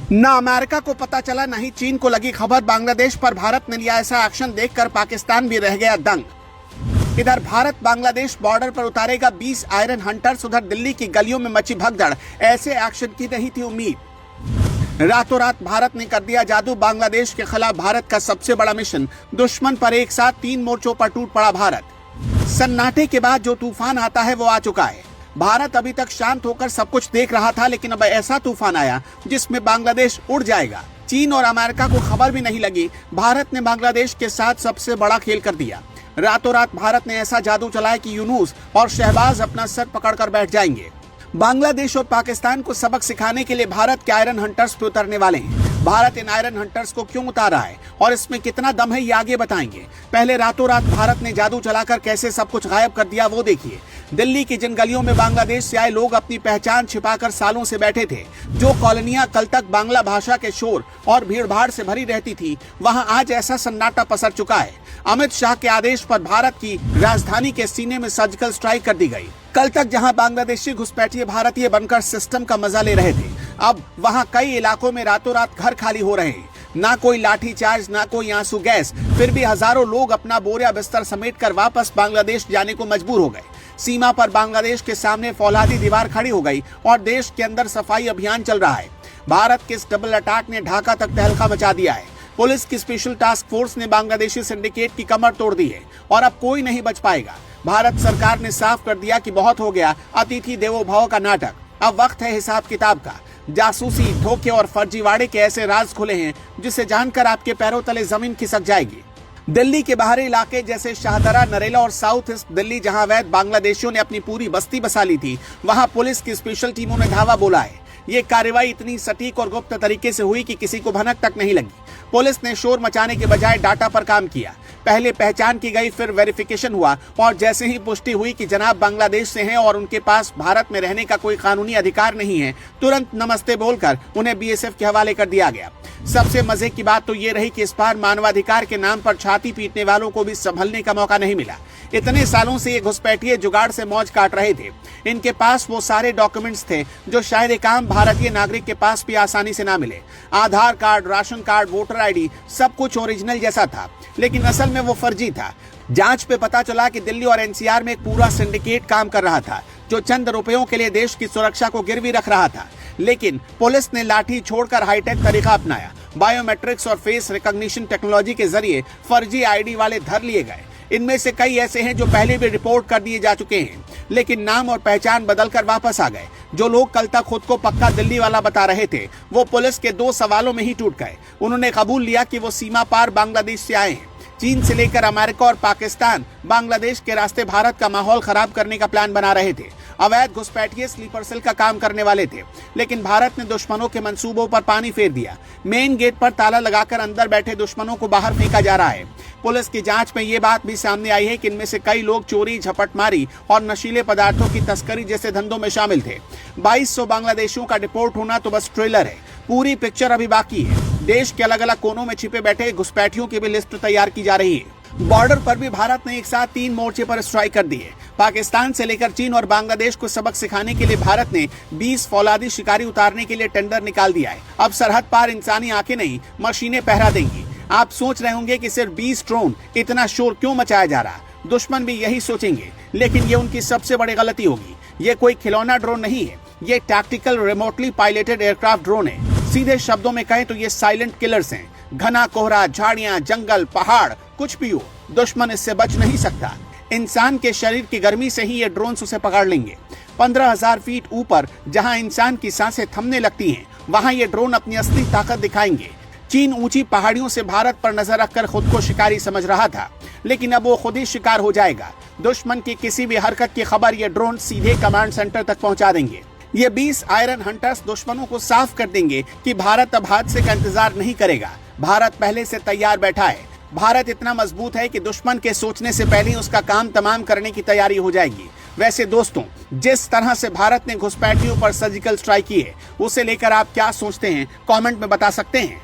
न अमेरिका को पता चला, न ही चीन को लगी खबर। बांग्लादेश पर भारत ने लिया ऐसा एक्शन देखकर पाकिस्तान भी रह गया दंग। इधर भारत बांग्लादेश बॉर्डर पर उतारेगा 20 आयरन हंटर्स। उधर दिल्ली की गलियों में मची भगदड़, ऐसे एक्शन की नहीं थी उम्मीद। रातों रात भारत ने कर दिया जादू। बांग्लादेश के खिलाफ भारत का सबसे बड़ा मिशन, दुश्मन पर एक साथ 3 मोर्चों पर टूट पड़ा भारत। सन्नाटे के बाद जो तूफान आता है वो आ चुका है। भारत अभी तक शांत होकर सब कुछ देख रहा था, लेकिन अब ऐसा तूफान आया जिसमें बांग्लादेश उड़ जाएगा। चीन और अमेरिका को खबर भी नहीं लगी, भारत ने बांग्लादेश के साथ सबसे बड़ा खेल कर दिया। रातों रात भारत ने ऐसा जादू चलाया कि यूनुस और शहबाज अपना सर पकड़कर बैठ जाएंगे। बांग्लादेश और पाकिस्तान को सबक सिखाने के लिए भारत के आयरन हंटर्स पे उतरने वाले हैं। भारत इन आयरन हंटर्स को क्यों उतारा है और इसमें कितना दम है, ये आगे बताएंगे। पहले रातों रात भारत ने जादू चलाकर कैसे सब कुछ गायब कर दिया वो देखिए। दिल्ली की जिन गलियों में बांग्लादेश से आए लोग अपनी पहचान छिपाकर सालों से बैठे थे, जो कॉलोनियां कल तक बांग्ला भाषा के शोर और भीड़ भाड़ से भरी रहती थी, वहां आज ऐसा सन्नाटा पसर चुका है। अमित शाह के आदेश पर भारत की राजधानी के सीने में सर्जिकल स्ट्राइक कर दी गई। कल तक जहां बांग्लादेशी घुसपैठिए भारतीय बनकर सिस्टम का मजा ले रहे थे, अब वहां कई इलाकों में रातों रात घर खाली हो रहे हैं। ना कोई लाठी चार्ज, ना कोई आंसू गैस, फिर भी हजारों लोग अपना बोरिया बिस्तर समेटकर वापस बांग्लादेश जाने को मजबूर हो गए। सीमा पर बांग्लादेश के सामने फौलादी दीवार खड़ी हो गई और देश के अंदर सफाई अभियान चल रहा है। भारत के इस डबल अटैक ने ढाका तक तहलका मचा दिया है। पुलिस की स्पेशल टास्क फोर्स ने बांग्लादेशी सिंडिकेट की कमर तोड़ दी है और अब कोई नहीं बच पाएगा। भारत सरकार ने साफ कर दिया कि बहुत हो गया अतिथि देवो भव का नाटक, अब वक्त है हिसाब किताब का। जासूसी, धोखे और फर्जीवाड़े के ऐसे राज खुले हैं जिसे जानकर आपके पैरों तले जमीन खिसक जाएगी। दिल्ली के बाहरी इलाके जैसे शाहदरा, नरेला और साउथ ईस्ट दिल्ली, जहां अवैध बांग्लादेशियों ने अपनी पूरी बस्ती बसा ली थी, वहां पुलिस की स्पेशल टीमों ने धावा बोला है। ये कार्रवाई इतनी सटीक और गुप्त तरीके से हुई कि किसी को भनक तक नहीं लगी। पुलिस ने शोर मचाने के बजाय डाटा पर काम किया। पहले पहचान की गई, फिर वेरिफिकेशन हुआ और जैसे ही पुष्टि हुई कि जनाब बांग्लादेश से हैं और उनके पास भारत में रहने का कोई कानूनी अधिकार नहीं है, तुरंत नमस्ते बोलकर उन्हें बीएसएफ के हवाले कर दिया गया। सबसे मजे की बात तो ये रही कि इस बार मानवाधिकार के नाम पर छाती पीटने वालों को भी संभलने का मौका नहीं मिला। इतने सालों से ये घुसपैठिए जुगाड़ से मौज काट रहे थे। इनके पास वो सारे डॉक्यूमेंट्स थे जो शायद एक आम भारतीय नागरिक के पास भी आसानी से ना मिले। Aadhaar card, ration card, voter ID, सब कुछ ओरिजिनल जैसा था, लेकिन असल में वो फर्जी था। जांच पे पता चला कि दिल्ली और एनसीआर में एक पूरा सिंडिकेट काम कर रहा था, जो चंद रुपयों के लिए देश की सुरक्षा को गिरवी रख रहा था। लेकिन पुलिस ने लाठी छोड़कर हाईटेक तरीका अपनाया। बायोमेट्रिक्स और फेस रिकॉग्निशन टेक्नोलॉजी के जरिए फर्जी आईडी वाले धर लिए गए। इनमें से कई ऐसे हैं जो पहले भी रिपोर्ट कर दिए जा चुके हैं, लेकिन नाम और पहचान बदलकर वापस आ गए। जो लोग कल तक खुद को पक्का दिल्ली वाला बता रहे थे, वो पुलिस के 2 सवालों में ही टूट गए। उन्होंने कबूल लिया कि वो सीमा पार बांग्लादेश से आए हैं। चीन से लेकर अमेरिका और पाकिस्तान बांग्लादेश के रास्ते भारत का माहौल खराब करने का प्लान बना रहे थे। अवैध घुसपैठिए स्लीपर सेल का काम करने वाले थे, लेकिन भारत ने दुश्मनों के मंसूबों पर पानी फेर दिया। मेन गेट पर ताला लगाकर अंदर बैठे दुश्मनों को बाहर फेंका जा रहा है। पुलिस की जांच में ये बात भी सामने आई है कि इनमें से कई लोग चोरी, झपटमारी और नशीले पदार्थों की तस्करी जैसे धंधों में शामिल थे। 2200 बांग्लादेशियों का डिपोर्ट होना तो बस ट्रेलर है, पूरी पिक्चर अभी बाकी है। देश के अलग अलग कोनों में छिपे बैठे घुसपैठियों की भी लिस्ट तैयार की जा रही है। बॉर्डर पर भी भारत ने एक साथ 3 मोर्चे पर स्ट्राइक कर दी है। पाकिस्तान से लेकर चीन और बांग्लादेश को सबक सिखाने के लिए भारत ने 20 फौलादी शिकारी उतारने के लिए टेंडर निकाल दिया है। अब सरहद पार इंसानी आंखें नहीं, मशीनें पहरा देंगी। आप सोच रहे होंगे कि सिर्फ 20 ड्रोन, इतना शोर क्यों मचाया जा रहा? दुश्मन भी यही सोचेंगे, लेकिन ये उनकी सबसे बड़ी गलती होगी। ये कोई खिलौना ड्रोन नहीं है, ये tactical remotely piloted aircraft drone है। सीधे शब्दों में कहें तो ये साइलेंट किलर्स हैं। घना कोहरा, झाड़ियां, जंगल, पहाड़, कुछ भी हो, दुश्मन इससे बच नहीं सकता। इंसान के शरीर की गर्मी से ही ये ड्रोन्स उसे पकड़ लेंगे। 15,000 फीट ऊपर जहां इंसान की सांसें थमने लगती हैं, वहां ये ड्रोन अपनी असली ताकत दिखाएंगे। चीन ऊंची पहाड़ियों से भारत पर नजर रखकर खुद को शिकारी समझ रहा था, लेकिन अब वो खुद ही शिकार हो जाएगा। दुश्मन की किसी भी हरकत की खबर ये ड्रोन सीधे कमांड सेंटर तक पहुंचा देंगे। ये 20 आयरन हंटर्स दुश्मनों को साफ कर देंगे कि भारत अब हादसे का इंतजार नहीं करेगा। भारत पहले से तैयार बैठा है। भारत इतना मजबूत है कि दुश्मन के सोचने से पहले ही उसका काम तमाम करने की तैयारी हो जाएगी। वैसे दोस्तों, जिस तरह से भारत ने घुसपैठियों पर सर्जिकल स्ट्राइक की है, उसे लेकर आप क्या सोचते हैं, कमेंट में बता सकते हैं।